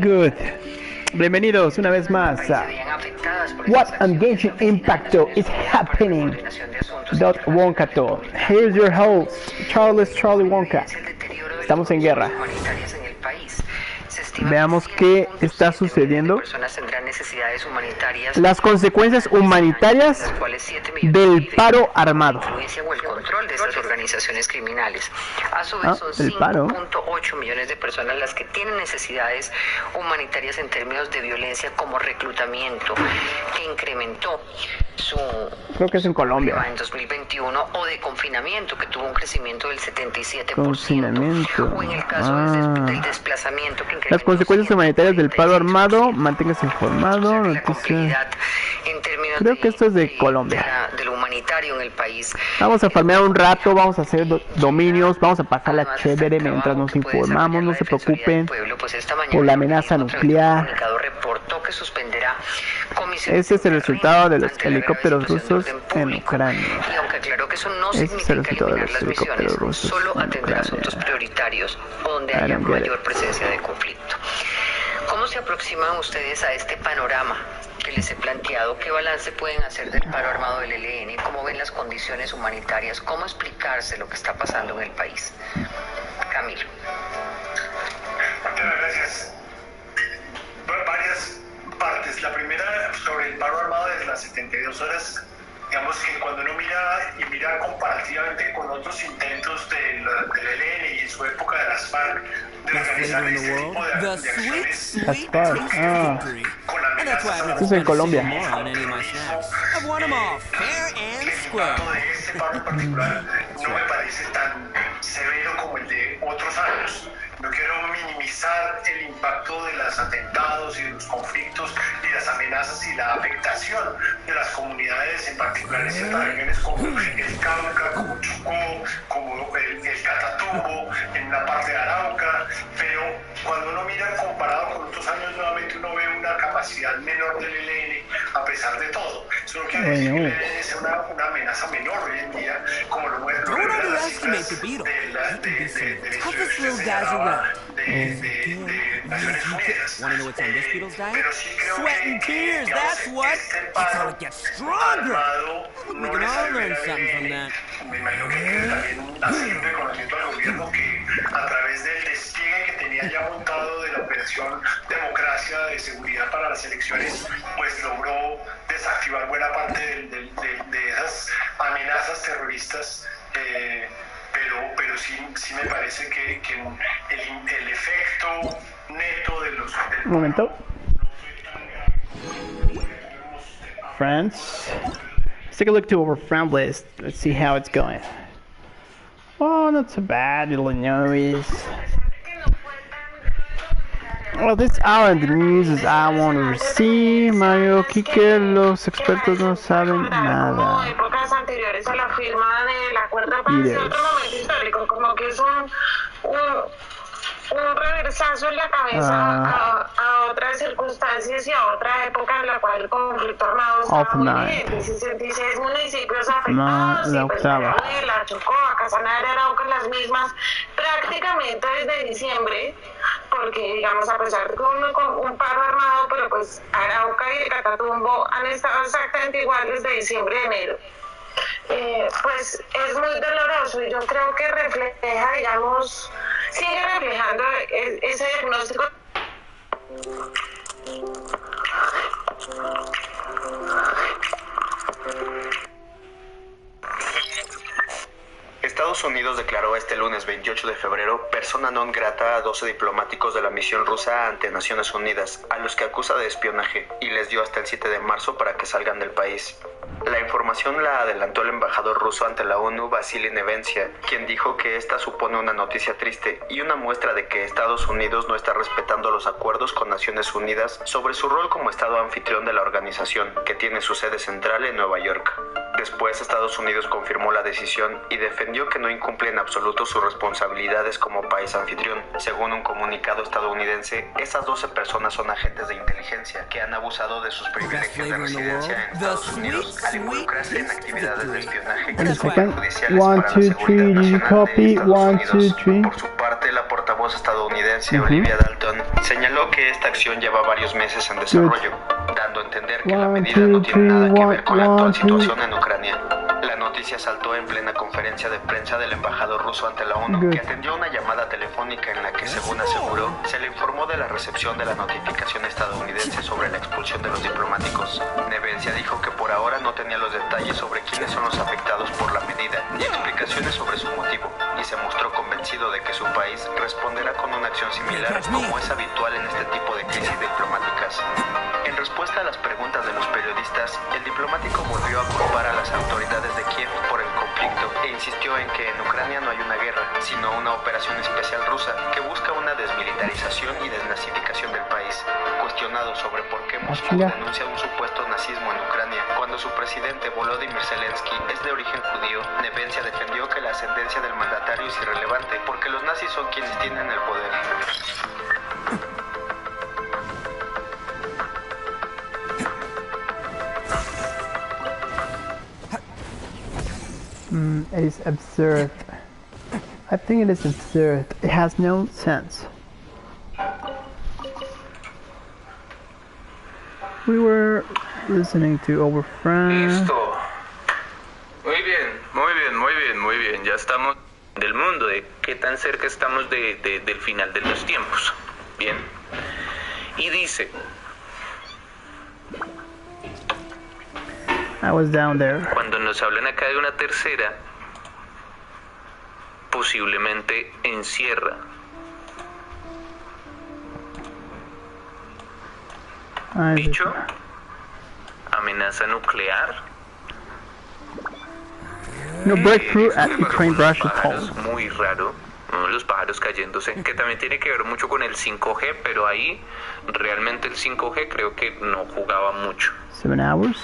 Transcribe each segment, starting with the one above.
good? Bienvenidos una vez más a What on Genshin Impacto is Happening. Wonkato. Here's your host, Charlie Wonka. Estamos en guerra. Veamos qué está sucediendo. Las consecuencias humanitarias del paro armado. Organizaciones criminales. A su vez son 5.8 millones de personas las que tienen necesidades humanitarias en términos de violencia como reclutamiento, que incrementó su creo que es en Colombia en 2021, o de confinamiento, que tuvo un crecimiento del 77%, o en el caso del desplazamiento, que incrementó. Las consecuencias humanitarias del paro armado, manténgase informado. Noticias. Creo que esto es de Colombia. De lo humanitario en el país. Vamos a farmear un rato, vamos a hacer dominios, vamos a pasarla chévere mientras nos informamos, no se preocupen por la amenaza nuclear. Ese es el resultado de los helicópteros rusos en Ucrania. Y aunque aclaró que eso no significa eliminar las misiones, solo atender asuntos prioritarios donde haya mayor presencia de conflicto. ¿Cómo se aproximan ustedes a este panorama que les he planteado? ¿Qué balance pueden hacer del paro armado del ELN? ¿Cómo ven las condiciones humanitarias? ¿Cómo explicarse lo que está pasando en el país? Camilo. Muchas gracias. Varias partes. La primera, sobre el paro armado de las 72 horas. Digamos que cuando uno mira comparativamente con otros intentos del ELN y en su época de las FARC de organizar este tipo de acciones con amenazas. Esto es en Colombia. El impacto de este paro en particular no me parece tan severo como el de otros años. No quiero minimizar el impacto de los atentados y de los conflictos y las amenazas y la afectación de las comunidades, en particular en ciertas regiones como el Cauca, como Chocó, como el Catatumbo, en una parte de Arauca, pero cuando uno mira comparado con otros años, nuevamente uno ve una capacidad menor del ELN a pesar de todo. Eso no quiere decir que el ELN sea una amenaza menor hoy en día, como lo muestran las cifras de Naciones Unidas. Pero sí creo que este paro armado no le salió me imagino que también hacer un reconocimiento al gobierno que a través del despliegue que tenía ya montado de la operación Democracia de seguridad para las elecciones, pues logró desactivar buena parte de esas amenazas terroristas. Pero sí me parece que el efecto neto de los... Un momento. France. Let's take a look to our friend list. Let's see how it's going. Oh, not so bad, Illinois. Well, this hour in the news is I want to see Mario Kike, los expertos no saben nada. Épocas anteriores a la firma del acuerdo de paz, otro momento histórico, como que es un reversazo en la cabeza a otras circunstancias y a otra época en la cual el conflicto armado estaba muy bien. 16 municipios afectados, y pues la Chocó, Casanare, Arauca, las mismas, prácticamente desde diciembre, porque digamos a pesar de un paro armado, pero pues Arauca y el Catatumbo han estado exactamente igual desde diciembre y enero. Pues es muy doloroso y yo creo que refleja, digamos, sigue reflejando ese diagnóstico. Estados Unidos declaró este lunes 28 de febrero persona non grata a 12 diplomáticos de la misión rusa ante Naciones Unidas, a los que acusa de espionaje, y les dio hasta el 7 de marzo para que salgan del país. La información la adelantó el embajador ruso ante la ONU, Vasily Nevencia, quien dijo que esta supone una noticia triste y una muestra de que Estados Unidos no está respetando los acuerdos con Naciones Unidas sobre su rol como Estado anfitrión de la organización, que tiene su sede central en Nueva York. Después, Estados Unidos confirmó la decisión y defendió que no incumple en absoluto sus responsabilidades como país anfitrión. Según un comunicado estadounidense, esas 12 personas son agentes de inteligencia que han abusado de sus privilegios de residencia en Estados Unidos al involucrarse en actividades de espionaje judiciales para la seguridad nacional de Estados Unidos. Por su parte, la portavoz estadounidense Olivia Dalton Señaló que esta acción lleva varios meses en desarrollo, dando a entender que la medida no tiene nada que ver con la actual situación en Ucrania. La noticia saltó en plena conferencia de prensa del embajador ruso ante la ONU, que atendió una llamada telefónica en la que, según aseguró, se le informó de la recepción de la notificación estadounidense sobre la expulsión de los diplomáticos. Nevencia dijo que por ahora no tenía los detalles sobre quiénes son los afectados por la medida, ni explicaciones sobre su motivo, y se mostró convencido de que su país responderá con una acción similar como es habitual en este tipo de crisis diplomáticas. En respuesta a las preguntas de los periodistas, el diplomático volvió a culpar a las autoridades de Kiev por el conflicto e insistió en que en Ucrania no hay una guerra, sino una operación especial rusa que busca una desmilitarización y desnazificación del país. Cuestionado sobre por qué Moscú denuncia un supuesto nazismo en Ucrania cuando su presidente Volodymyr Zelensky es de origen judío, Nevencia defendió que la ascendencia del mandatario es irrelevante porque los nazis son quienes tienen el poder. It is absurd. I think it is absurd. It has no sense. We were listening to our friend. Listo. Muy bien, muy bien, muy bien, muy bien. Ya estamos del mundo, de qué tan cerca estamos del final de los tiempos. Bien. Y dice... I was down there. Cuando nos hablan acá de una tercera, posiblemente encierra. Dicho, amenaza nuclear. No breakthrough at Ukraine-Russia toll. Muy raro, los pájaros cayéndose, que también tiene que ver mucho con el 5G, pero ahí realmente el 5G creo que no jugaba mucho. 7 hours.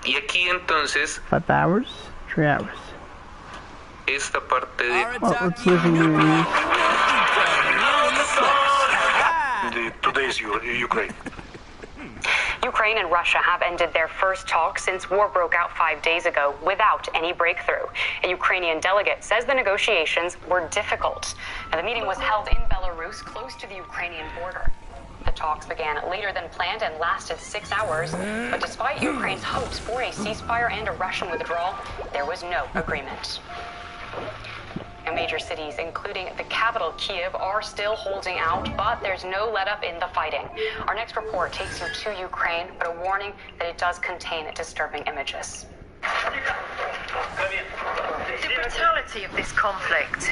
Y aquí entonces 5 hours, 3 hours. Esta parte de Let's listen to Today's Ukraine. Ukraine and Russia have ended their first talks since war broke out 5 days ago without any breakthrough. A Ukrainian delegate says the negotiations were difficult. And the meeting was held in Belarus, close to the Ukrainian border. The talks began later than planned and lasted 6 hours, but despite Ukraine's hopes for a ceasefire and a Russian withdrawal, there was no agreement. And major cities, including the capital, Kiev, are still holding out, but there's no let-up in the fighting. Our next report takes you to Ukraine, but a warning that it does contain disturbing images. The brutality of this conflict,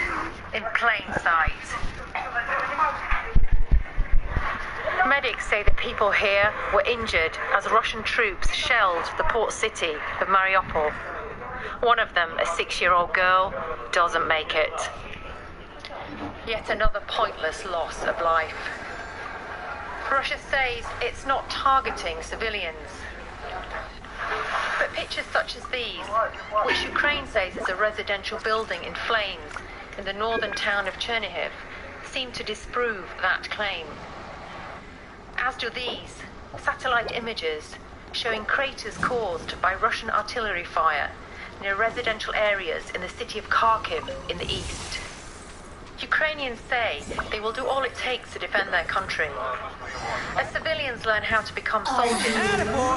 in plain sight. Medics say that people here were injured as Russian troops shelled the port city of Mariupol. One of them, a 6-year-old girl, doesn't make it. Yet another pointless loss of life. Russia says it's not targeting civilians. But pictures such as these, which Ukraine says is a residential building in flames in the northern town of Chernihiv, seem to disprove that claim. As do these satellite images showing craters caused by Russian artillery fire near residential areas in the city of Kharkiv in the east. Ukrainians say they will do all it takes to defend their country. As civilians learn how to become soldiers,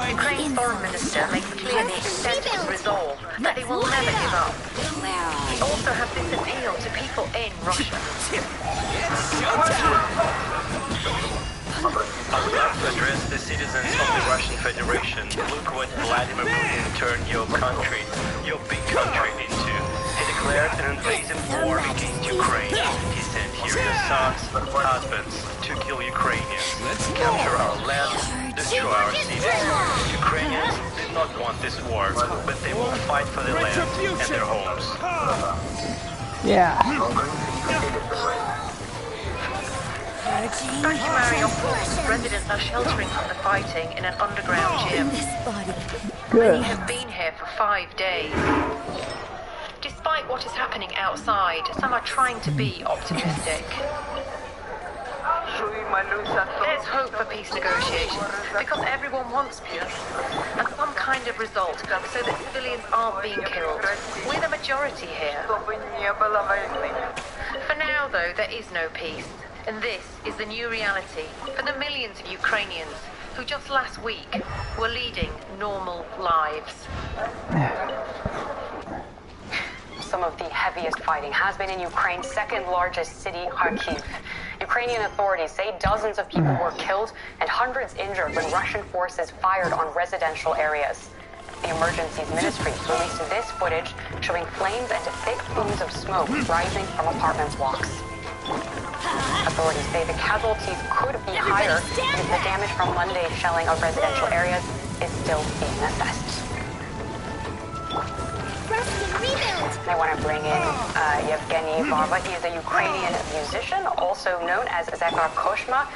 Ukraine's foreign minister makes clear the extent of his resolve, that they will never give up. He also has this appeal to people in Russia. I would like to address the citizens of the Russian Federation. Look what Vladimir Putin turned your country, your big country, into. He declared an invasive war against Ukraine. He sent here your sons, husbands, to kill Ukrainians, capture our land, destroy our cities. Ukrainians did not want this war, but they will fight for their land and their homes. Yeah. Back in Mariupol, residents are sheltering from the fighting in an underground gym. Many have been here for 5 days. Despite what is happening outside, some are trying to be optimistic. There's hope for peace negotiations, because everyone wants peace, and some kind of result so that civilians aren't being killed. We're the majority here. For now, though, there is no peace. And this is the new reality for the millions of Ukrainians who just last week were leading normal lives. Some of the heaviest fighting has been in Ukraine's second largest city, Kharkiv. Ukrainian authorities say dozens of people were killed and hundreds injured when Russian forces fired on residential areas. The Emergencies Ministry released this footage showing flames and thick plumes of smoke rising from apartment blocks. Authorities say the casualties could be higher if the damage from Monday's shelling of residential areas is still being assessed. I want to bring in Yevgeny Varva. He is a Ukrainian musician, also known as Zekar Koshma.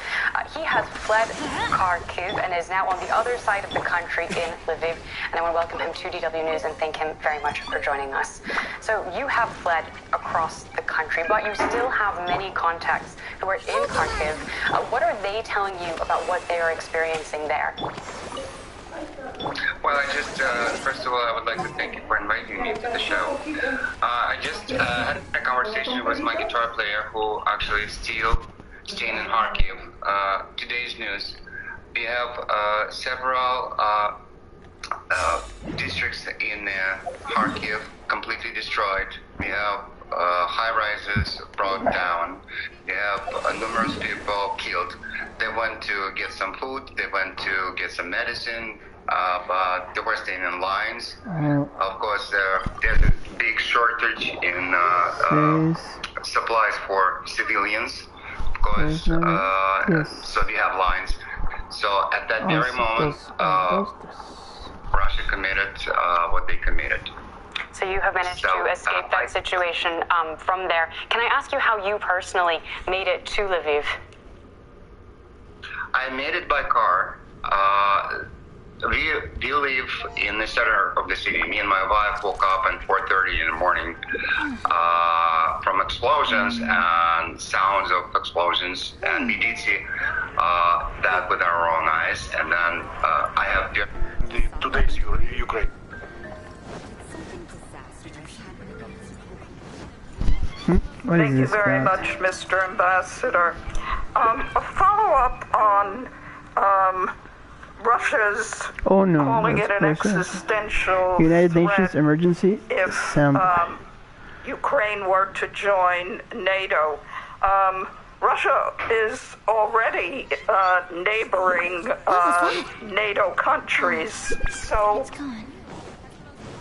He has fled Kharkiv and is now on the other side of the country in Lviv. And I want to welcome him to DW News and thank him very much for joining us. So you have fled across the country, but you still have many contacts who are in Kharkiv. What are they telling you about what they are experiencing there? Well, first of all, I would like to thank you for inviting me to the show. I just had a conversation with my guitar player who actually is still staying in Kharkiv. Today's news, we have several districts in Kharkiv completely destroyed. We have high-rises brought down. We have numerous people killed. They went to get some food, they went to get some medicine, but they were staying in lines. Of course, there's a big shortage in supplies for civilians, of course, so we have lines. So at that very moment, Russia committed what they committed. So you have managed to escape that situation from there. Can I ask you how you personally made it to Lviv? I made it by car. We live in the center of the city. Me and my wife woke up at 4:30 in the morning from explosions and sounds of explosions, and we did see that with our own eyes. And then I have today's Ukraine. Thank you very much, Mr. Ambassador. A follow-up on Russia's calling it an existential United Nations emergency. If Ukraine were to join NATO, Russia is already neighboring NATO countries. So, it's gone.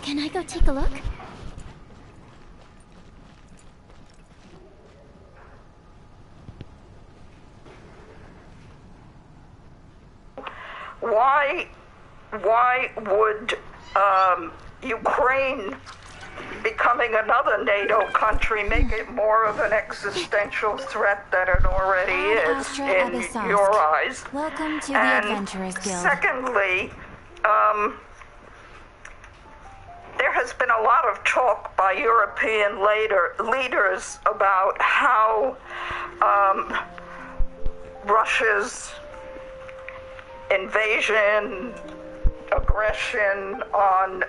Can I go take a look? Why would Ukraine becoming another NATO country make it more of an existential threat than it already is in your eyes? Welcome to the Adventurers Guild. Secondly, there has been a lot of talk by European leaders about how Russia's invasion, aggression on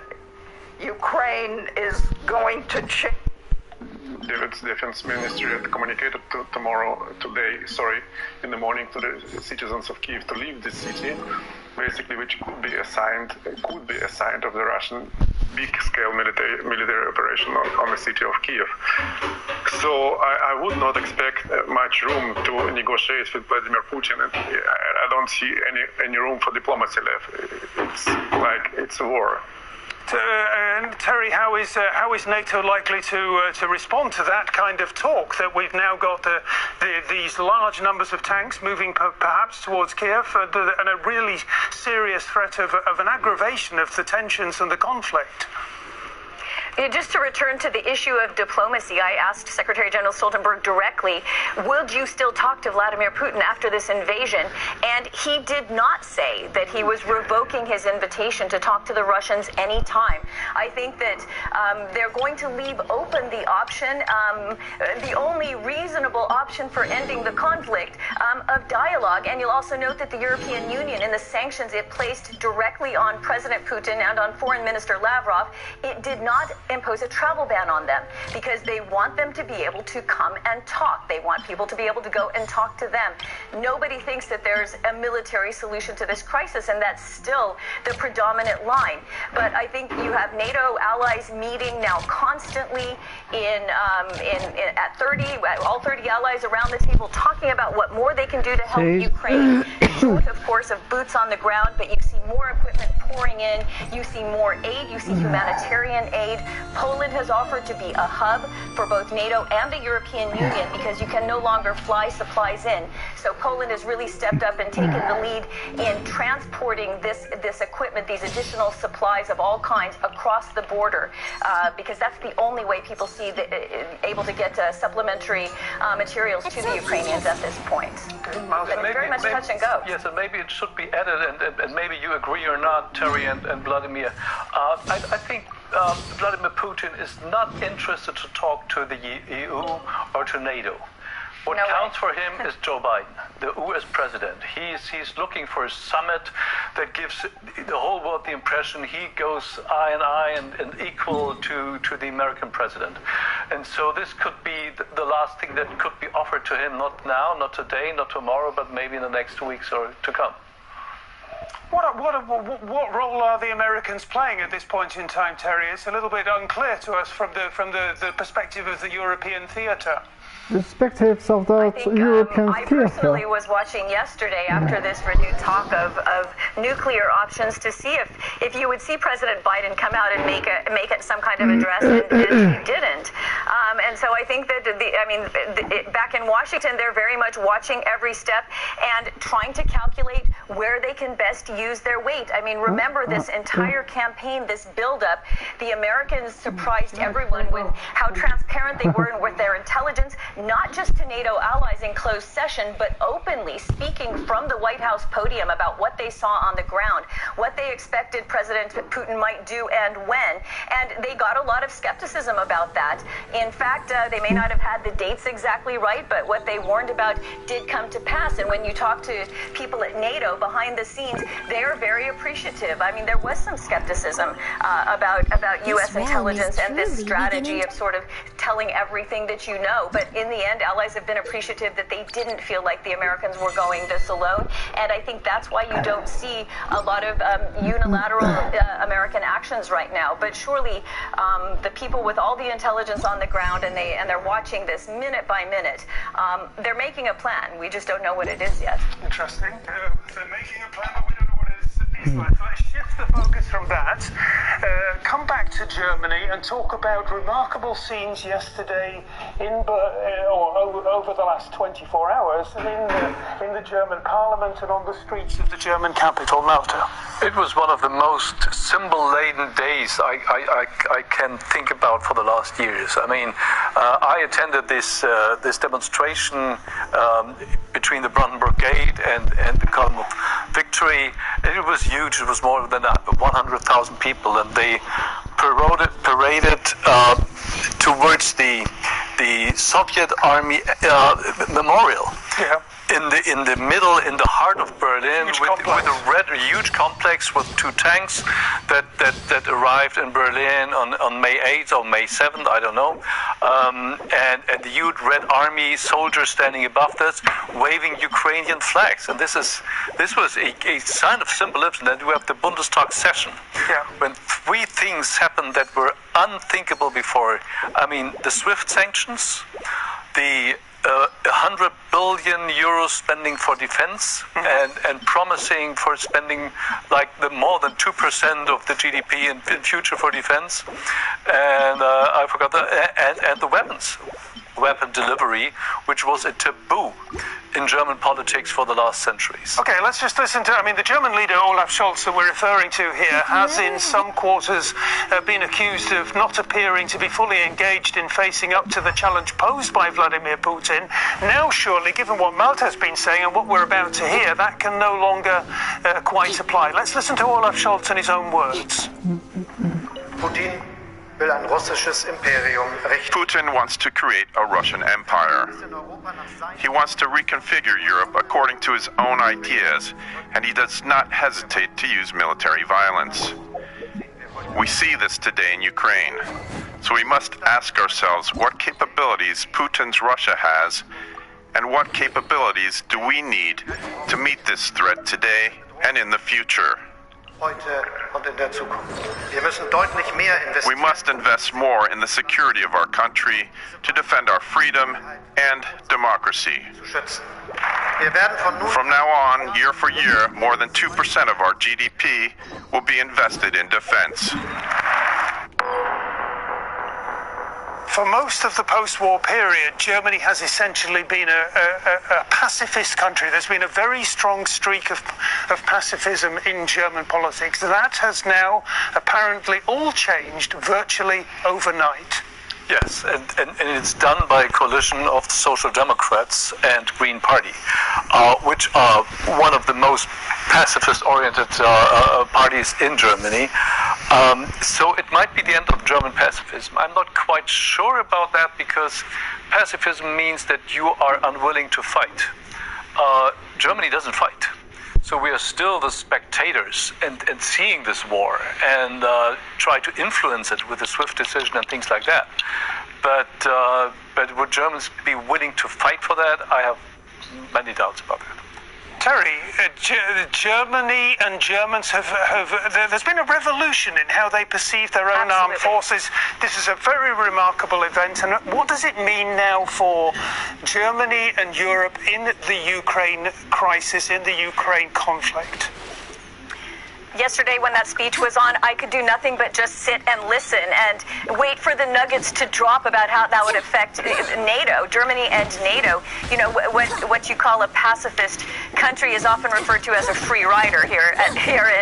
Ukraine is going to change. The Defense Ministry had communicated in the morning to the citizens of Kiev to leave the city, basically, which could be a sign of the Russian big-scale military operation on the city of Kiev. So I would not expect much room to negotiate with Vladimir Putin, and I don't see any room for diplomacy left. It's like it's a war. Terry, how is NATO likely to respond to that kind of talk, that we've now got these large numbers of tanks moving perhaps towards Kiev, and a really serious threat of an aggravation of the tensions and the conflict? Just to return to the issue of diplomacy, I asked Secretary General Stoltenberg directly, would you still talk to Vladimir Putin after this invasion? And he did not say that he was revoking his invitation to talk to the Russians anytime. I think that they're going to leave open the option, the only reasonable option for ending the conflict, of dialogue. And you'll also note that the European Union, in the sanctions it placed directly on President Putin and on Foreign Minister Lavrov, it did not impose a travel ban on them because they want them to be able to come and talk. They want people to be able to go and talk to them. Nobody thinks that there's a military solution to this crisis, and that's still the predominant line. But I think you have NATO allies meeting now constantly all 30 allies around the table talking about what more they can do to help Ukraine. Short, of course, of boots on the ground, but you see more equipment pouring in. You see more aid. You see humanitarian aid. Poland has offered to be a hub for both NATO and the European Union because you can no longer fly supplies in. So Poland has really stepped up and taken the lead in transporting this equipment, these additional supplies of all kinds across the border, because that's the only way people see able to get supplementary materials to the Ukrainians at this point. But it's very much touch and go. Yes, and maybe it should be added, and maybe you agree or not, Terry and Vladimir. I think Vladimir Putin is not interested to talk to the EU or to NATO. What counts for him is Joe Biden, the US president. He's looking for a summit that gives the whole world the impression he goes eye and eye and equal to the American president. And so this could be the last thing that could be offered to him, not now, not today, not tomorrow, but maybe in the next 2 weeks or to come. What role are the Americans playing at this point in time, Terry? It's a little bit unclear to us from the perspective of the European theatre. Perspectives of the European I theatre. personally was watching yesterday after this renewed talk of nuclear options to see if you would see President Biden come out and make it some kind of address, and he didn't. And so I think that back in Washington, they're very much watching every step and trying to calculate where they can best use their weight. I mean, remember this entire campaign, this buildup, the Americans surprised everyone with how transparent they were and with their intelligence, not just to NATO allies in closed session, but openly speaking from the White House podium about what they saw on the ground, what they expected President Putin might do and when. And they got a lot of skepticism about that. In fact, they may not have had the dates exactly right, but what they warned about did come to pass. And when you talk to people at NATO behind the scenes, they are very appreciative. I mean, there was some skepticism about U.S. intelligence and this strategy of sort of telling everything that you know. But in the end, allies have been appreciative that they didn't feel like the Americans were going this alone. And I think that's why you don't see a lot of unilateral American actions right now. But surely the people with all the intelligence on the ground, and they're watching this minute by minute, they're making a plan. We just don't know what it is yet. Interesting. They're making a plan, but we don't know what it is like. Let's shift the focus from that, come back to Germany and talk about remarkable scenes yesterday over the last 24 hours in the German parliament and on the streets of the German capital, Malta. It was one of the most symbol-laden days I can think about for the last years. I mean, I attended this demonstration between the Brandenburg Gate and the column of Victory. It was huge. It was more than 100,000 people, and they paraded towards the Soviet Army memorial. Yeah. In the middle, in the heart of Berlin, with a huge complex with 2 tanks that arrived in Berlin on May 8th or May 7th, I don't know, and the huge Red Army soldiers standing above this, waving Ukrainian flags, and this was a sign of symbolism. Then we have the Bundestag session, when 3 things happened that were unthinkable before. I mean, the SWIFT sanctions, the 100 billion euros spending for defense, and promising for spending like more than 2% of the GDP in future for defense, and I forgot and the weapon delivery, which was a taboo in German politics for the last centuries. Okay, let's just listen to, the German leader Olaf Scholz that we're referring to here has in some quarters been accused of not appearing to be fully engaged in facing up to the challenge posed by Vladimir Putin. Now, surely, given what Malta's been saying and what we're about to hear, that can no longer quite apply. Let's listen to Olaf Scholz in his own words. Putin wants to create a Russian empire. He wants to reconfigure Europe according to his own ideas, and he does not hesitate to use military violence. We see this today in Ukraine. So we must ask ourselves what capabilities Putin's Russia has and what capabilities do we need to meet this threat today and in the future. We must invest more in the security of our country to defend our freedom and democracy. From now on, year for year, more than 2% of our GDP will be invested in defense. For most of the post-war period, Germany has essentially been a pacifist country. There's been a very strong streak of pacifism in German politics. That has now apparently all changed virtually overnight. Yes, and it's done by a coalition of the Social Democrats and Green Party, which are one of the most pacifist-oriented parties in Germany. So it might be the end of German pacifism. I'm not quite sure about that, because pacifism means that you are unwilling to fight. Germany doesn't fight. So we are still the spectators and seeing this war and try to influence it with a swift decision and things like that. But would Germans be willing to fight for that? I have many doubts about that. Terry, Germany and Germans there's been a revolution in how they perceive their own armed forces. This is a very remarkable event. And what does it mean now for Germany and Europe in the Ukraine crisis, in the Ukraine conflict? Yesterday, when that speech was on, I could do nothing but just sit and listen and wait for the nuggets to drop about how that would affect NATO, Germany and NATO. You know, what you call a pacifist country is often referred to as a free rider here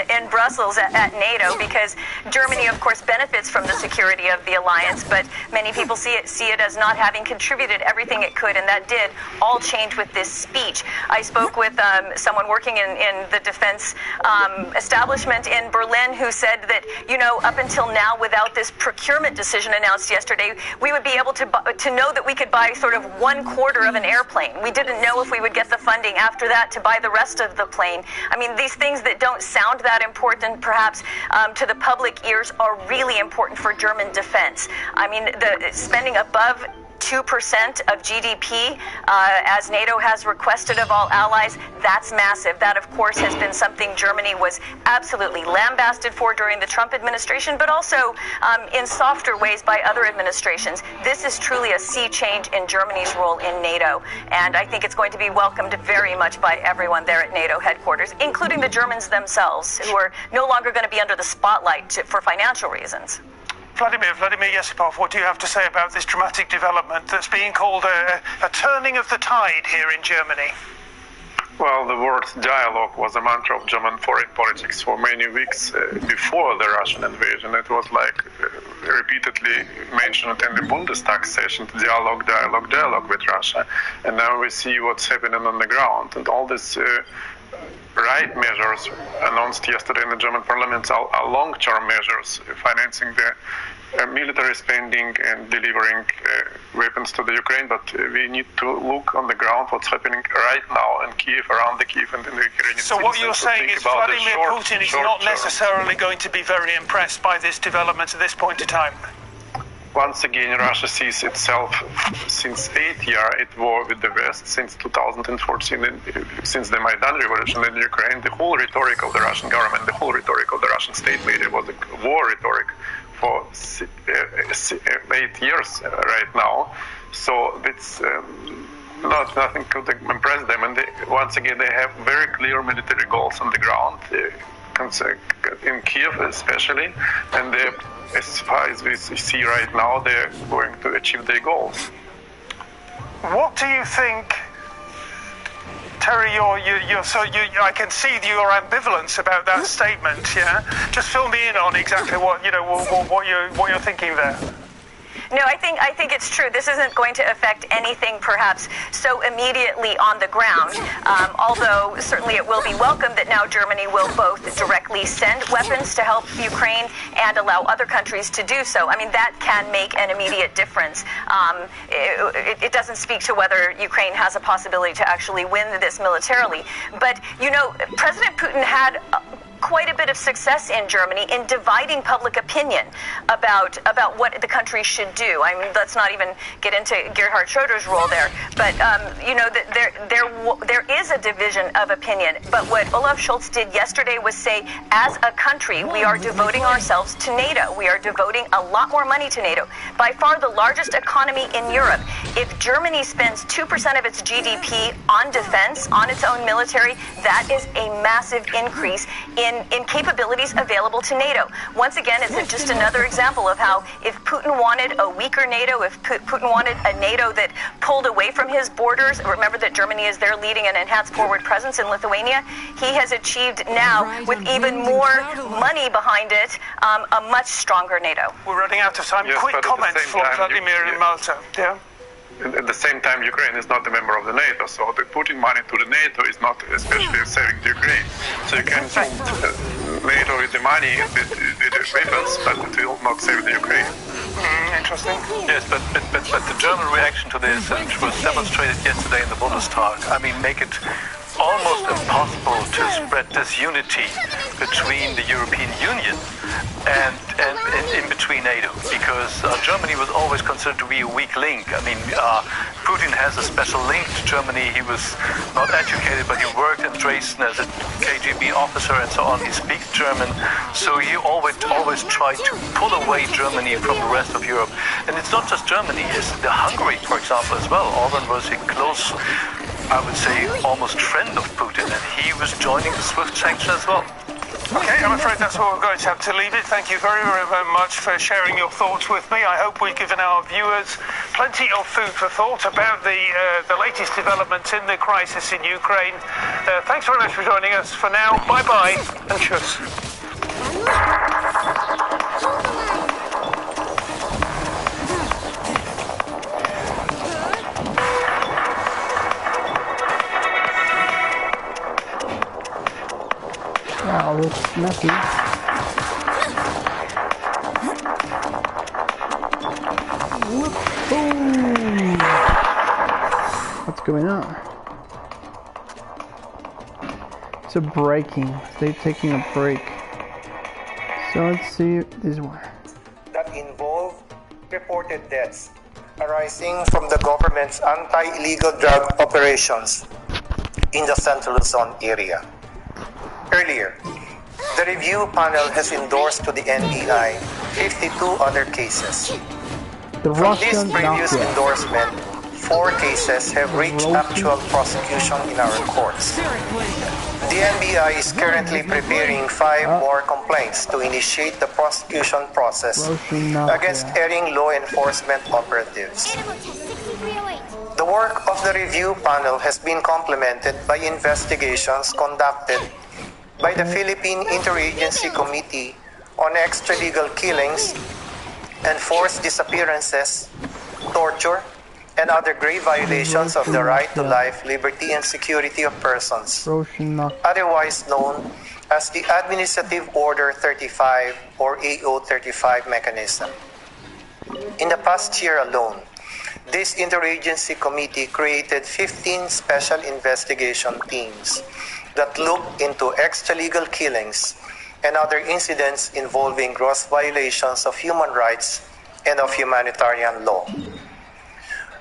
in Brussels at NATO, because Germany, of course, benefits from the security of the alliance, but many people see it as not having contributed everything it could, and that did all change with this speech. I spoke with someone working in the defense establishment in Berlin, who said that, you know, up until now, without this procurement decision announced yesterday, we would be able to know that we could buy sort of 1/4 of an airplane. We didn't know if we would get the funding after that to buy the rest of the plane. I mean, these things that don't sound that important, perhaps, to the public ears, are really important for German defense. I mean, the spending above 2% of GDP, as NATO has requested of all allies, that's massive. That, of course, has been something Germany was absolutely lambasted for during the Trump administration, but also in softer ways by other administrations. This is truly a sea change in Germany's role in NATO, and I think it's going to be welcomed very much by everyone there at NATO headquarters, including the Germans themselves, who are no longer going to be under the spotlight for financial reasons. Vladimir Yesipov, what do you have to say about this dramatic development that's being called a turning of the tide here in Germany? Well, the word dialogue was a mantra of German foreign politics for many weeks before the Russian invasion. It was like repeatedly mentioned in the Bundestag session, dialogue with Russia. And now we see what's happening on the ground. And all these right measures announced yesterday in the German parliament are long-term measures, financing the military spending and delivering weapons to the Ukraine, but we need to look on the ground what's happening right now in Kiev, around the Kiev and in the Ukrainian So what you're saying is Vladimir Putin is not necessarily going to be very impressed by this development at this point in time? Once again, Russia sees itself since 8 years at war with the West, since 2014, since the Maidan revolution in Ukraine. The whole rhetoric of the Russian government, the whole rhetoric of the Russian state media was a war rhetoric for 8 years right now. So it's nothing could impress them. And once again, they have very clear military goals on the ground, in Kiev especially, and as far as we see right now, they're going to achieve their goals. What do you think, Terry? I can see your ambivalence about that statement. Yeah, just fill me in on exactly what you're thinking there. No, I think it's true. This isn't going to affect anything perhaps so immediately on the ground, although certainly it will be welcome that now Germany will both directly send weapons to help Ukraine and allow other countries to do so. I mean, that can make an immediate difference. It doesn't speak to whether Ukraine has a possibility to actually win this militarily. But, you know, President Putin had quite a bit of success in Germany in dividing public opinion about what the country should do. I mean, let's not even get into Gerhard Schroeder's role there, but you know, there is a division of opinion. But what Olaf Scholz did yesterday was say, as a country, we are devoting ourselves to NATO. We are devoting a lot more money to NATO. By far the largest economy in Europe. If Germany spends 2% of its GDP on defense, on its own military, that is a massive increase in capabilities available to NATO. Once again, it's just another example of how if Putin wanted a weaker NATO, if Putin wanted a NATO that pulled away from his borders, remember that Germany is there leading an enhanced forward presence in Lithuania, he has achieved now, with even more money behind it, a much stronger NATO. We're running out of time. Yes, Quick comments from Vladimir in Malta. Yeah. At the same time, Ukraine is not a member of the NATO, so putting money to the NATO is not especially saving the Ukraine. So you can send NATO with the money, with the weapons, but it will not save the Ukraine. Interesting. Yes, but the German reaction to this, which was demonstrated yesterday in the Bundestag, I mean, make it almost impossible to spread this unity between the European Union and in between NATO, because Germany was always considered to be a weak link. I mean, Putin has a special link to Germany. He was not educated, but he worked in Dresden as a KGB officer and so on. He speaks German, so he always tried to pull away Germany from the rest of Europe. And it's not just Germany, it's the Hungary, for example, as well. Orban was a close, I would say, almost friend of Putin, and he was joining the SWIFT sanction as well. Okay, I'm afraid that's where we're going to have to leave it. Thank you very, very, very much for sharing your thoughts with me. I hope we've given our viewers plenty of food for thought about the latest developments in the crisis in Ukraine. Thanks very much for joining us. For now, bye-bye and cheers. Wow, looks messy. What's going on? It's a breaking. They're taking a break. So let's see this one. That involve reported deaths arising from the government's anti-illegal drug operations in the Central Luzon area. Earlier, the review panel has endorsed to the NBI 52 other cases. From this previous endorsement, 4 cases have reached actual prosecution in our courts. The NBI is currently preparing 5 more complaints to initiate the prosecution process against erring law enforcement operatives. The work of the review panel has been complemented by investigations conducted by the Philippine Interagency Committee on Extralegal Killings and Forced Disappearances, Torture, and other grave violations of the right to life, liberty, and security of persons, otherwise known as the Administrative Order 35 or AO 35 mechanism. In the past year alone, this interagency committee created 15 special investigation teams that looked into extralegal killings and other incidents involving gross violations of human rights and of humanitarian law.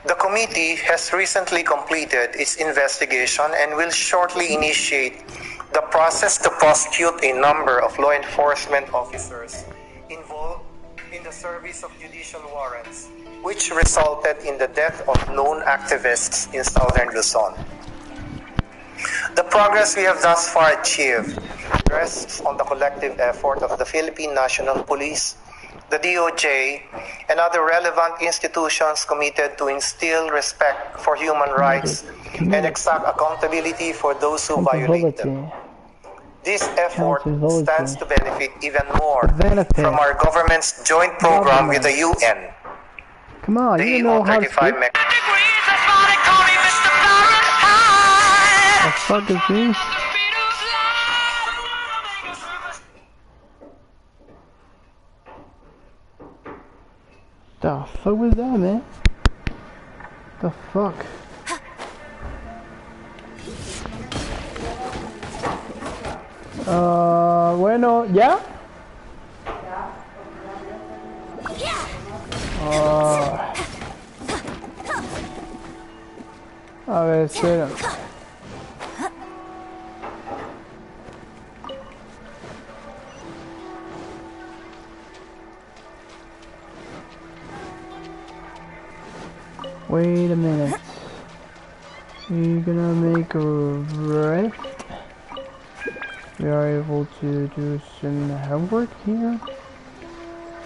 The committee has recently completed its investigation and will shortly initiate the process to prosecute a number of law enforcement officers involved in the service of judicial warrants, which resulted in the death of lone activists in southern Luzon. The progress we have thus far achieved rests on the collective effort of the Philippine National Police, the DOJ, and other relevant institutions committed to instill respect for human rights and exact accountability for those who violate them. This effort stands to benefit even more from our government's joint program with the UN. Come on, you know how to speak. The fuck is this? The fuck was that, man? The fuck? Bueno, ¿ya? A ver, espera. Wait a minute. We're gonna make a rift. We are able to do some homework here.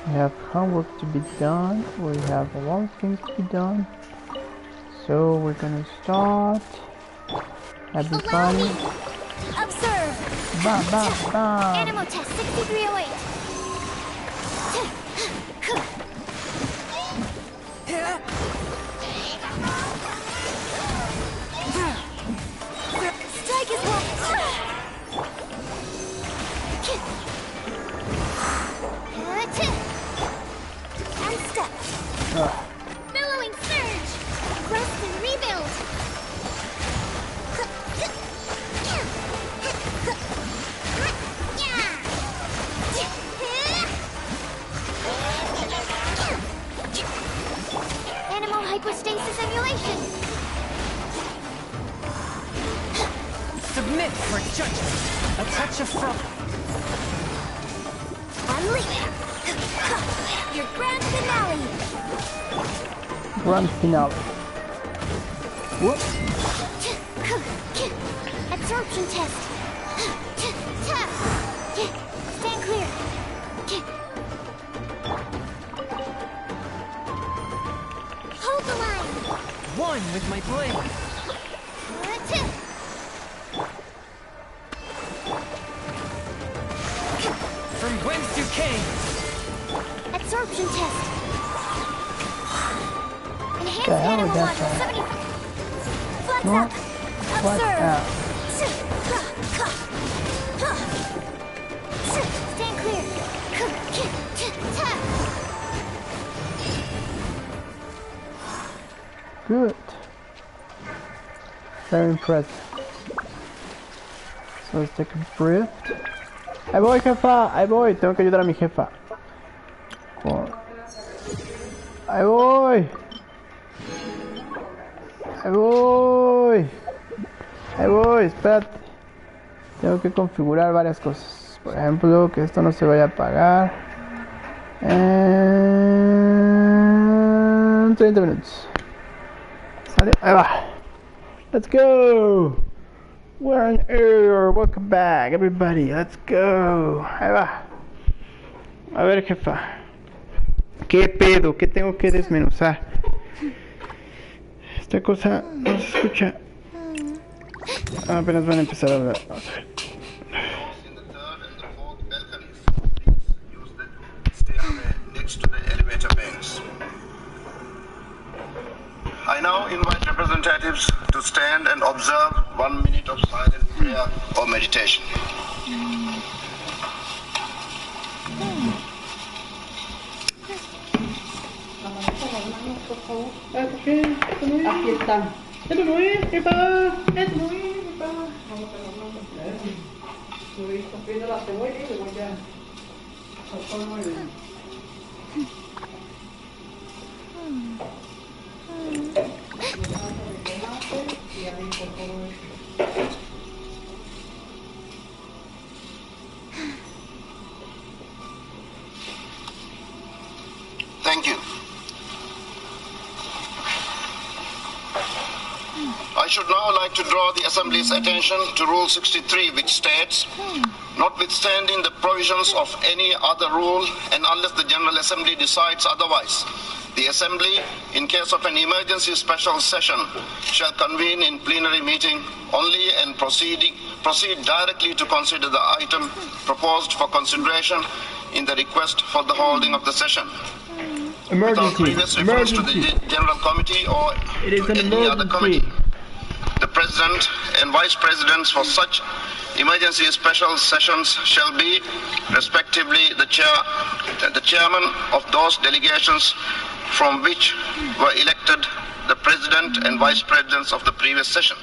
We have homework to be done. We have a lot of things to be done. So we're gonna start. Everybody. Observe. Bam, bam, bam. Animal test 6308. Strike is one. And step. Billowing surge. Rest and rebuild. Animal hypostasis emulation. Submit for judgment. A touch of froth. Unleash. Your grand finale. Grand finale. Whoop. Absorption test. Tap. Stand clear. Hold the line. One with my blade. From whence you came. Absorption test. Enhanced The hell animal is that module for? 70. Flex What? up. What Observe. up? Stand clear. Tap. Good. Very impressive. So let's take a breath. Ahí voy, jefa. Ahí voy. Tengo que ayudar a mi jefa. Ahí voy. Ahí voy. Ahí voy. Espérate. Tengo que configurar varias cosas. Por ejemplo, que esto no se vaya a apagar. En 30 minutos. ¿Sale? Ahí va. Let's go. We're on air. Welcome back, everybody. Let's go. Ahí va. A ver, jefa. ¿Qué pedo? ¿Qué tengo que desmenuzar? Esta cosa no se escucha. Apenas van a empezar a hablar. Vamos a ver. Next to the elevator banks. I now invite representatives to stand and observe 1 minute of silent prayer or meditation. Aquí están. Esto no es, jefa. Esto no es, jefa. Vamos a las manos. Estoy cogiendo la cebolla y le voy a soltar muy bien. Thank you. I should now like to draw the Assembly's attention to Rule 63, which states, notwithstanding the provisions of any other rule and unless the General Assembly decides otherwise, the Assembly, in case of an emergency special session, shall convene in plenary meeting only and proceed directly to consider the item proposed for consideration in the request for the holding of the session. Without previous reference to the General Committee or to any other committee. The President and Vice Presidents for such emergency special sessions shall be, respectively, the Chairman of those delegations from which were elected the President and Vice Presidents of the previous session.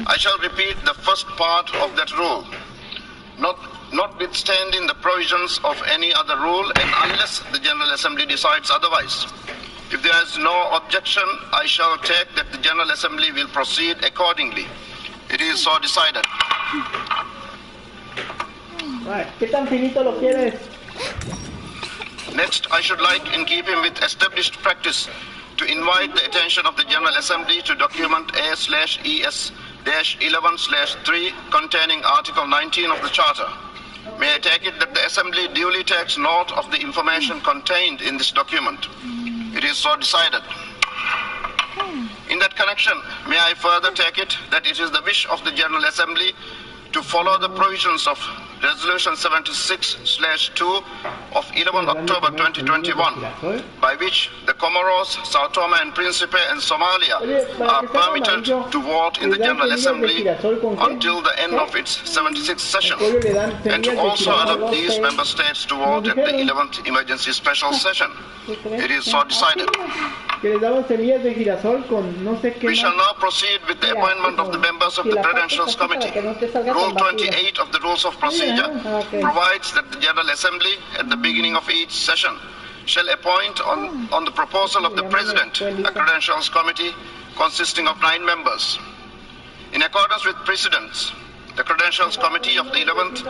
I shall repeat the first part of that rule. notwithstanding the provisions of any other rule and unless the General Assembly decides otherwise. If there is no objection, I shall take that the General Assembly will proceed accordingly. It is so decided. ¿Qué tan finito lo quieres? Next, I should like, in keeping with established practice, to invite the attention of the General Assembly to document A/ES-11/3 containing Article 19 of the Charter. May I take it that the Assembly duly takes note of the information contained in this document. It is so decided. In that connection, may I further take it that it is the wish of the General Assembly to follow the provisions of Resolution 76/2 of 11 October 2021, by which the Comoros, Sao Tome and Principe and Somalia are permitted to vote in the General Assembly until the end of its 76th session, and to also adopt these member states to vote at the 11th Emergency Special Session. It is so decided. We shall now proceed with the appointment of the members of the Credentials Committee. Rule 28 of the Rules of Procedure provides that the General Assembly, at the beginning of each session, shall appoint on the proposal of the President a Credentials Committee consisting of 9 members. In accordance with precedents, the Credentials Committee of the 11th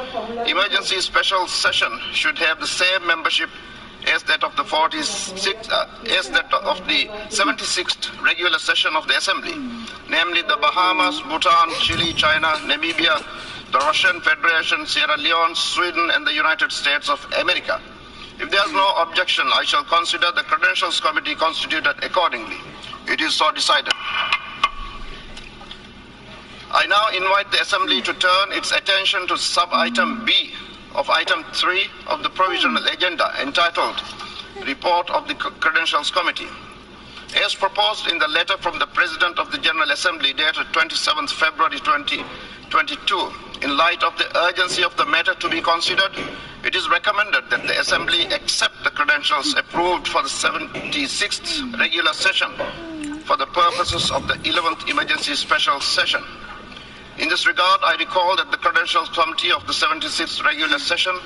Emergency Special Session should have the same membership as that of the 76th regular session of the Assembly, namely the Bahamas, Bhutan, Chile, China, Namibia, the Russian Federation, Sierra Leone, Sweden, and the United States of America. If there is no objection, I shall consider the Credentials Committee constituted accordingly. It is so decided. I now invite the Assembly to turn its attention to sub-item B of item 3 of the provisional agenda, entitled Report of the Credentials Committee. As proposed in the letter from the President of the General Assembly dated 27th February 2022, in light of the urgency of the matter to be considered, it is recommended that the Assembly accept the credentials approved for the 76th regular session for the purposes of the 11th Emergency Special Session. In this regard, I recall that the Credentials Committee of the 76th regular session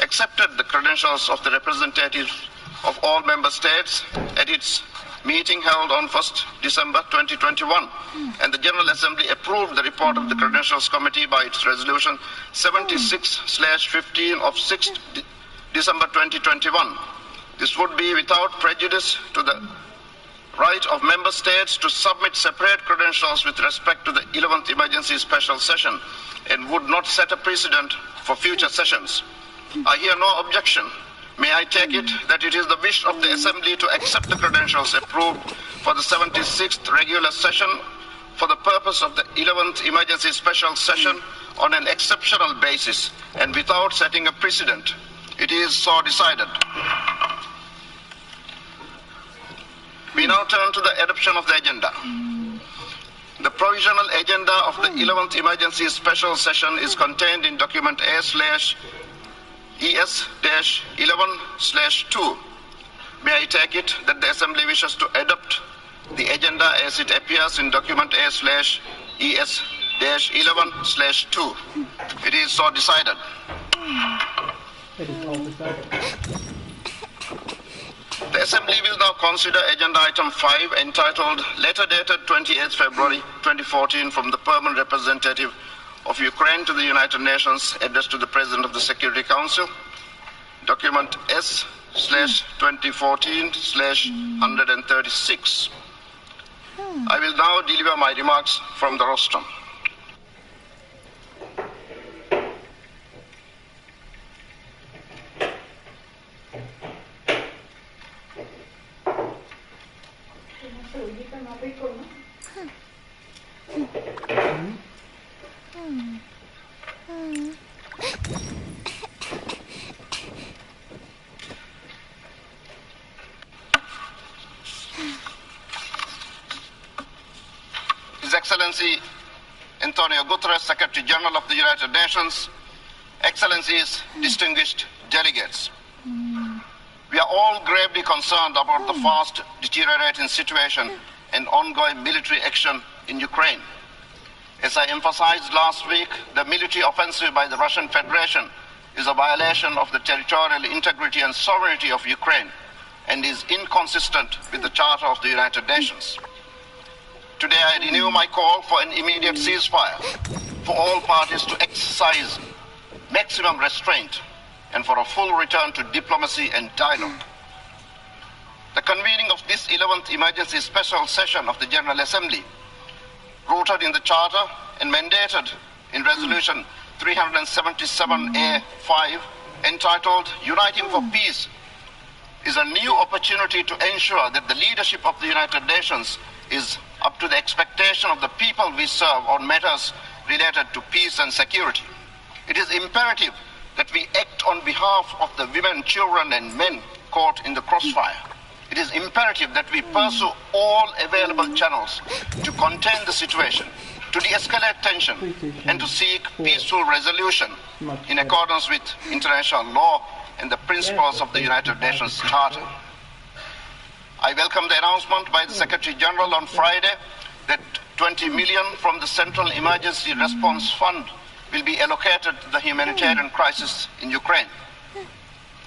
accepted the credentials of the representatives of all member states at its meeting held on 1st December 2021, and the General Assembly approved the report of the Credentials Committee by its resolution 76/15 of 6th December 2021. This would be without prejudice to the right of member states to submit separate credentials with respect to the 11th Emergency Special Session, and would not set a precedent for future sessions. I hear no objection. May I take it that it is the wish of the Assembly to accept the credentials approved for the 76th regular session for the purpose of the 11th Emergency Special Session on an exceptional basis and without setting a precedent. It is so decided. We now turn to the adoption of the agenda. The provisional agenda of the 11th Emergency Special Session is contained in document A/ES-11/2. May I take it that the Assembly wishes to adopt the agenda as it appears in document A/ES-11/2. It is so decided. It is all decided. The Assembly will now consider agenda item 5, entitled Letter dated 28th February 2014 from the Permanent Representative of Ukraine to the United Nations, addressed to the President of the Security Council, document S/2014/136. I will now deliver my remarks from the rostrum. His Excellency Antonio Guterres, Secretary General of the United Nations, Excellencies, distinguished delegates. We are all gravely concerned about the fast deteriorating situation and ongoing military action in Ukraine. As I emphasized last week, the military offensive by the Russian Federation is a violation of the territorial integrity and sovereignty of Ukraine and is inconsistent with the Charter of the United Nations. Today I renew my call for an immediate ceasefire, for all parties to exercise maximum restraint, and for a full return to diplomacy and dialogue. The convening of this 11th emergency special session of the General Assembly, rooted in the Charter and mandated in Resolution 377A5, entitled Uniting for Peace, is a new opportunity to ensure that the leadership of the United Nations is up to the expectation of the people we serve on matters related to peace and security. It is imperative that we act on behalf of the women, children, and men caught in the crossfire. It is imperative that we pursue all available channels to contain the situation, to de-escalate tension, and to seek peaceful resolution in accordance with international law and the principles of the United Nations Charter. I welcome the announcement by the Secretary General on Friday that 20 million from the Central Emergency Response Fund will be allocated to the humanitarian crisis in Ukraine.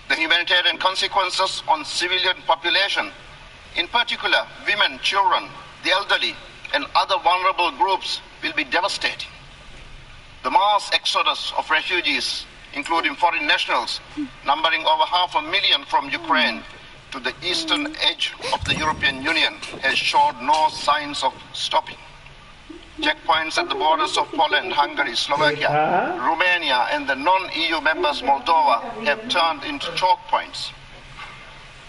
The humanitarian consequences on civilian population, in particular women, children, the elderly, and other vulnerable groups, will be devastating. The mass exodus of refugees, including foreign nationals, numbering over 500,000 from Ukraine to the eastern edge of the European Union, has showed no signs of stopping. Checkpoints at the borders of Poland, Hungary, Slovakia, Romania, and the non-EU members Moldova have turned into choke points.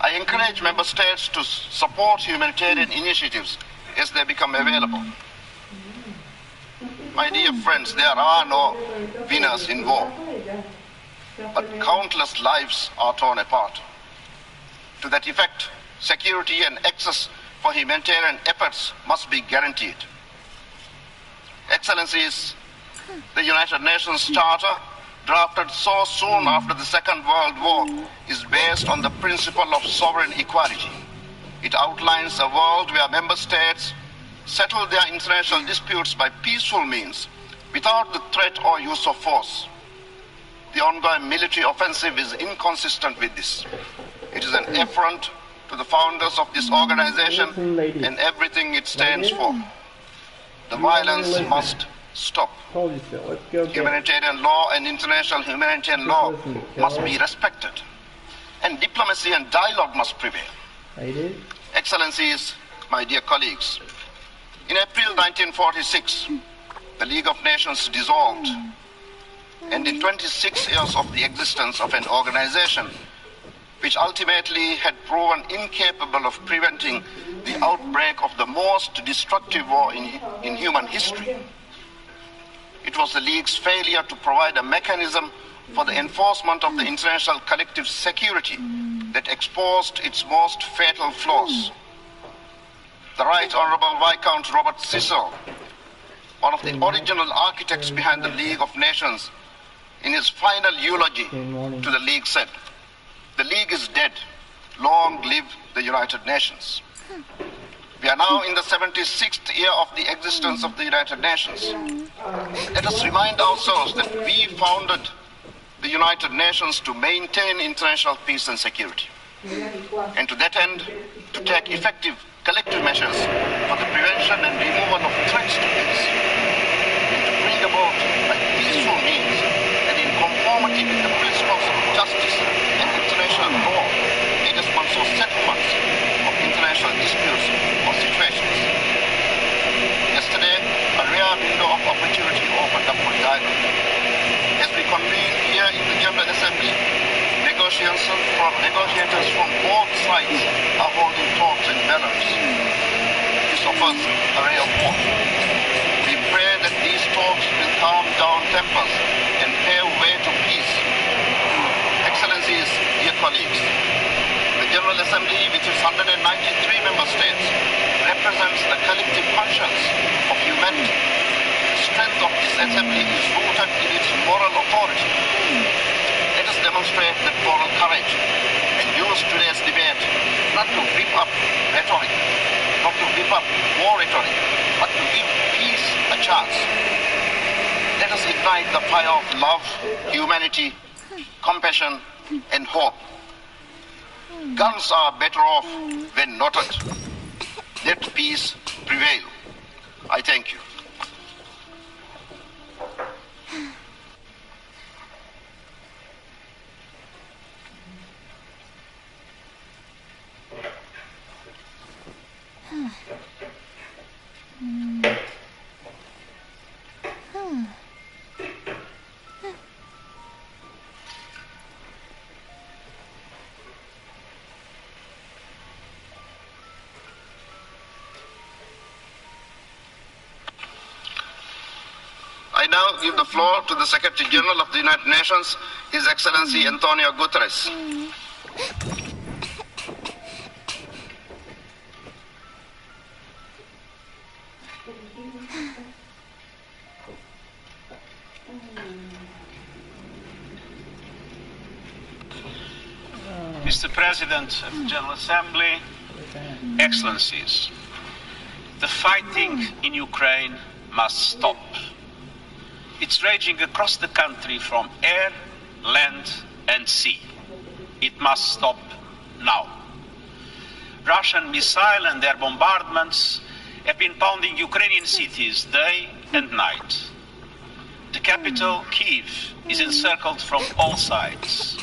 I encourage member states to support humanitarian initiatives as they become available. My dear friends, there are no winners in war, but countless lives are torn apart. To that effect, security and access for humanitarian efforts must be guaranteed. Excellencies, the United Nations Charter, drafted so soon after the Second World War, is based on the principle of sovereign equality. It outlines a world where member states settle their international disputes by peaceful means, without the threat or use of force. The ongoing military offensive is inconsistent with this. It is an affront to the founders of this organization and everything it stands for. The violence must stop. Humanitarian law and international humanitarian law must be respected, and diplomacy and dialogue must prevail. Excellencies, my dear colleagues, in April 1946, the League of Nations dissolved, and in 26 years of the existence of an organization which ultimately had proven incapable of preventing the outbreak of the most destructive war in human history, it was the League's failure to provide a mechanism for the enforcement of the international collective security that exposed its most fatal flaws. The Right Honourable Viscount Robert Cecil, one of the original architects behind the League of Nations, in his final eulogy to the League said, "The League is dead. Long live the United Nations." We are now in the 76th year of the existence of the United Nations. Let us remind ourselves that we founded the United Nations to maintain international peace and security, and to that end, to take effective collective measures for the prevention and removal of threats to peace, and to bring about by peaceful means and in conformity with the principles of justice and international law, adjustments or settlements of international disputes or situations. Yesterday, a rare window of opportunity opened up for dialogue. As we convene here in the General Assembly, negotiators from both sides are holding talks in Belarus. This offers a ray of hope. We pray that these talks will calm down tempers and pave way to peace. Excellencies, dear colleagues, the General Assembly, with its 193 member states, represents the collective conscience of humanity. The strength of this assembly is rooted in its moral authority. Let us demonstrate that moral courage and use today's debate not to whip up rhetoric, not to whip up war rhetoric, but to give peace a chance. Let us ignite the fire of love, humanity, compassion, and hope. Guns are better off when noted. Let peace prevail. I thank you. I now give the floor to the Secretary General of the United Nations, His Excellency Antonio Guterres. Mr. President of the General Assembly, Excellencies, the fighting in Ukraine must stop. It's raging across the country from air, land, and sea. It must stop now. Russian missile and air bombardments have been pounding Ukrainian cities day and night. The capital, Kyiv, is encircled from all sides.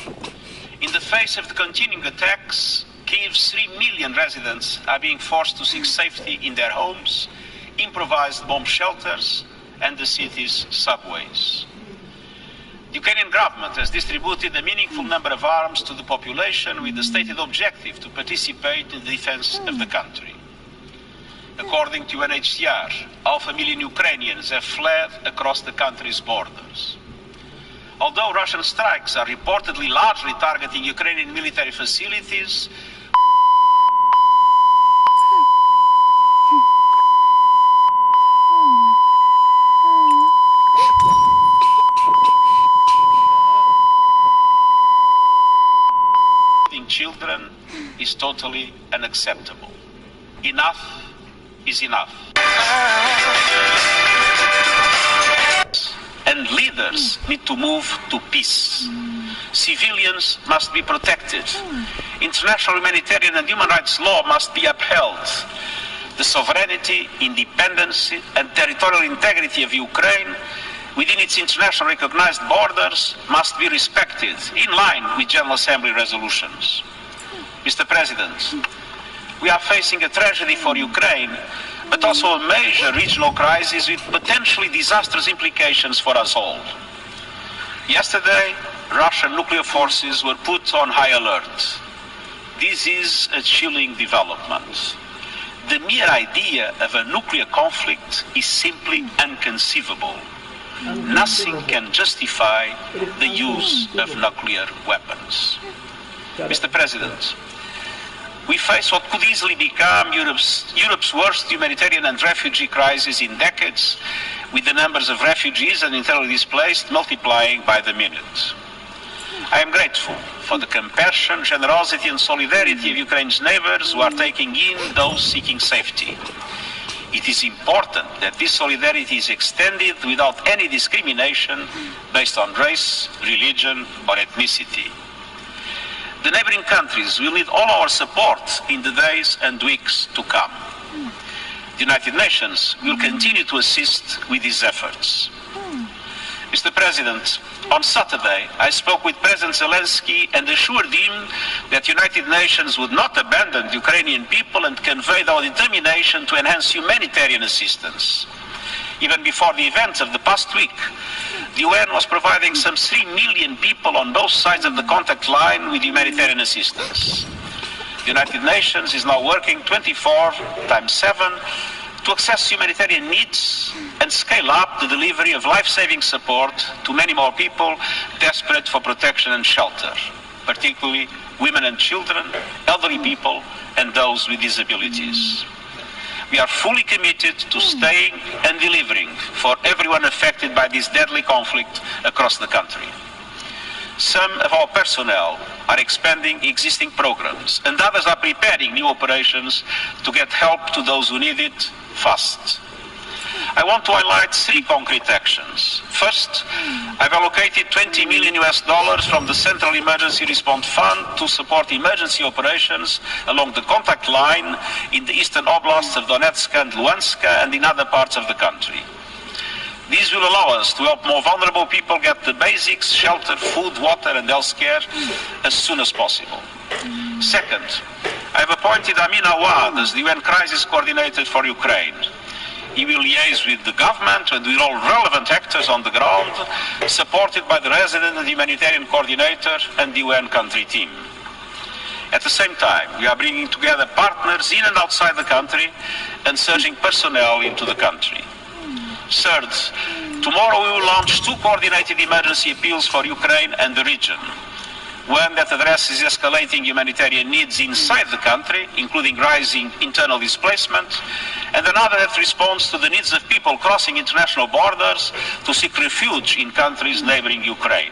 In the face of the continuing attacks, Kyiv's 3 million residents are being forced to seek safety in their homes, improvised bomb shelters, and the city's subways. The Ukrainian government has distributed a meaningful number of arms to the population with the stated objective to participate in the defense of the country. According to UNHCR, 500,000 Ukrainians have fled across the country's borders. Although Russian strikes are reportedly largely targeting Ukrainian military facilities, children is totally unacceptable. Enough is enough. And leaders need to move to peace. Civilians must be protected. International humanitarian and human rights law must be upheld. The sovereignty, independence, and territorial integrity of Ukraine within its international recognized borders must be respected in line with General Assembly resolutions. Mr. President, we are facing a tragedy for Ukraine, but also a major regional crisis with potentially disastrous implications for us all. Yesterday, Russian nuclear forces were put on high alert. This is a chilling development. The mere idea of a nuclear conflict is simply inconceivable. Nothing can justify the use of nuclear weapons. Mr. President, we face what could easily become Europe's worst humanitarian and refugee crisis in decades, with the numbers of refugees and internally displaced multiplying by the minute. I am grateful for the compassion, generosity and solidarity of Ukraine's neighbors who are taking in those seeking safety. It is important that this solidarity is extended without any discrimination based on race, religion, or ethnicity. The neighboring countries will need all our support in the days and weeks to come. The United Nations will continue to assist with these efforts. Mr. President, on Saturday, I spoke with President Zelensky and assured him that the United Nations would not abandon the Ukrainian people and conveyed our determination to enhance humanitarian assistance. Even before the events of the past week, the UN was providing some 3 million people on both sides of the contact line with humanitarian assistance. The United Nations is now working 24/7 to access humanitarian needs and scale up the delivery of life-saving support to many more people desperate for protection and shelter, particularly women and children, elderly people, and those with disabilities. We are fully committed to staying and delivering for everyone affected by this deadly conflict across the country. Some of our personnel are expanding existing programs, and others are preparing new operations to get help to those who need it fast. I want to highlight 3 concrete actions. First, I've allocated $20 million from the Central Emergency Response Fund to support emergency operations along the contact line in the eastern oblasts of Donetsk and Luhansk and in other parts of the country. These will allow us to help more vulnerable people get the basics, shelter, food, water and health care as soon as possible. Second, I've appointed Amin Awad as the UN Crisis Coordinator for Ukraine. He will liaise with the government and with all relevant actors on the ground, supported by the resident and humanitarian coordinator and the UN country team. At the same time, we are bringing together partners in and outside the country and surging personnel into the country. Third, tomorrow we will launch 2 coordinated emergency appeals for Ukraine and the region. One that addresses escalating humanitarian needs inside the country, including rising internal displacement, and another that responds to the needs of people crossing international borders to seek refuge in countries neighboring Ukraine.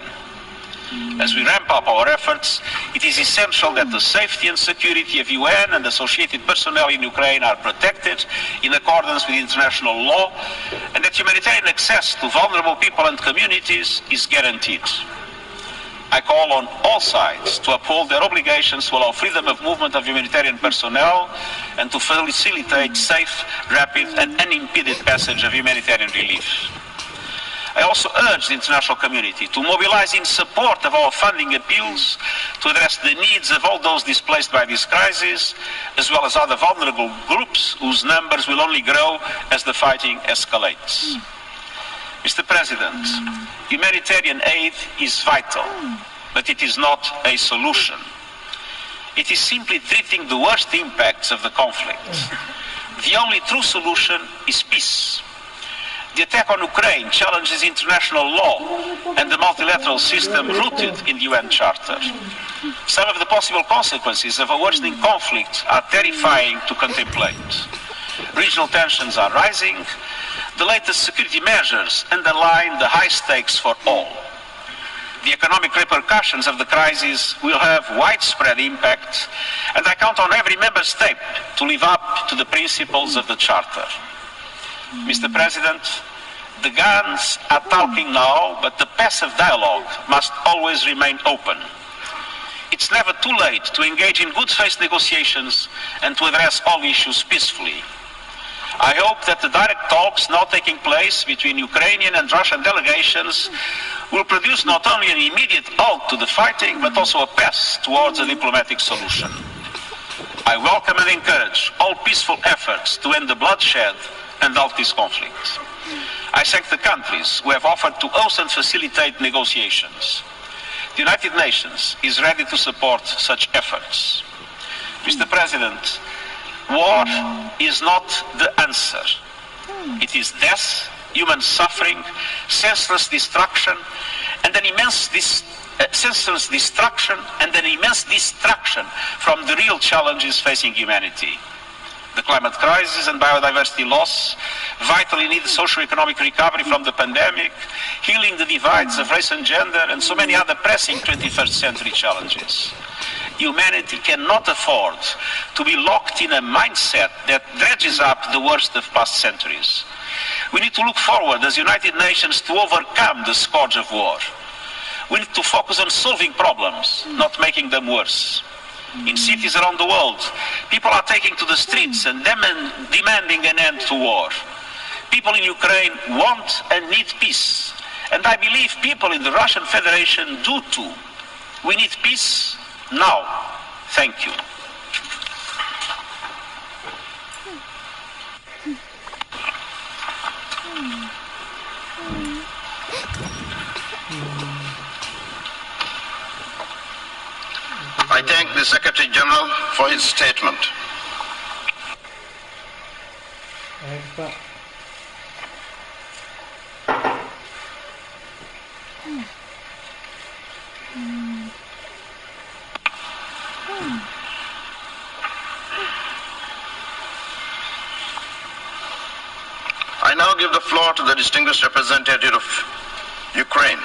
As we ramp up our efforts, it is essential that the safety and security of UN and associated personnel in Ukraine are protected in accordance with international law, and that humanitarian access to vulnerable people and communities is guaranteed. I call on all sides to uphold their obligations to allow freedom of movement of humanitarian personnel and to facilitate safe, rapid and unimpeded passage of humanitarian relief. I also urge the international community to mobilize in support of our funding appeals to address the needs of all those displaced by this crisis, as well as other vulnerable groups whose numbers will only grow as the fighting escalates. Mr. President, humanitarian aid is vital, but it is not a solution. It is simply treating the worst impacts of the conflict. The only true solution is peace. The attack on Ukraine challenges international law and the multilateral system rooted in the UN Charter. Some of the possible consequences of a worsening conflict are terrifying to contemplate. Regional tensions are rising. The latest security measures underline the high stakes for all. The economic repercussions of the crisis will have widespread impact, and I count on every member state to live up to the principles of the Charter. Mr. President, the guns are talking now, but the path of dialogue must always remain open. It's never too late to engage in good faith negotiations and to address all issues peacefully. I hope that the direct talks now taking place between Ukrainian and Russian delegations will produce not only an immediate halt to the fighting, but also a path towards a diplomatic solution. I welcome and encourage all peaceful efforts to end the bloodshed and halt this conflict. I thank the countries who have offered to host and facilitate negotiations. The United Nations is ready to support such efforts. Mr. President, war is not the answer. It is death, human suffering, senseless destruction, and an immense distraction from the real challenges facing humanity. The climate crisis and biodiversity loss, vitally needed socio-economic recovery from the pandemic, healing the divides of race and gender, and so many other pressing 21st century challenges. Humanity cannot afford to be locked in a mindset that dredges up the worst of past centuries. We need to look forward as United Nations to overcome the scourge of war. We need to focus on solving problems, not making them worse. In cities around the world, people are taking to the streets and demanding an end to war. People in Ukraine want and need peace, and I believe people in the Russian Federation do too. We need peace now. Thank you. I thank the Secretary General for his statement. I now give the floor to the distinguished representative of Ukraine.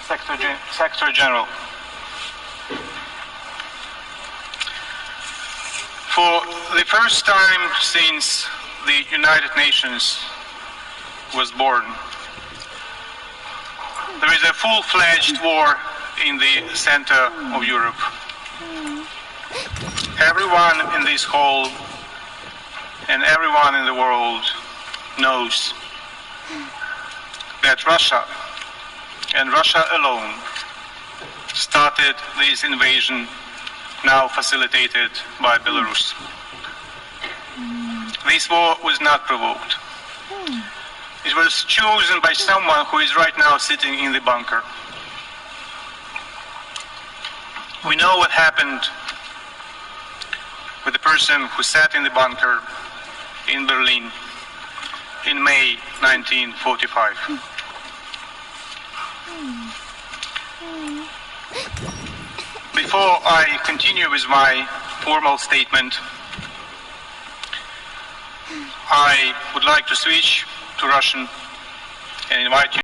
President, Secretary General. For the first time since the United Nations was born, there is a full-fledged war in the center of Europe. Everyone in this hall and everyone in the world knows that Russia, and Russia alone, started this invasion now facilitated by Belarus. This war was not provoked. It was chosen by someone who is right now sitting in the bunker. We know what happened with the person who sat in the bunker in Berlin in May 1945. Before I continue with my formal statement, I would like to switch to Russian and invite you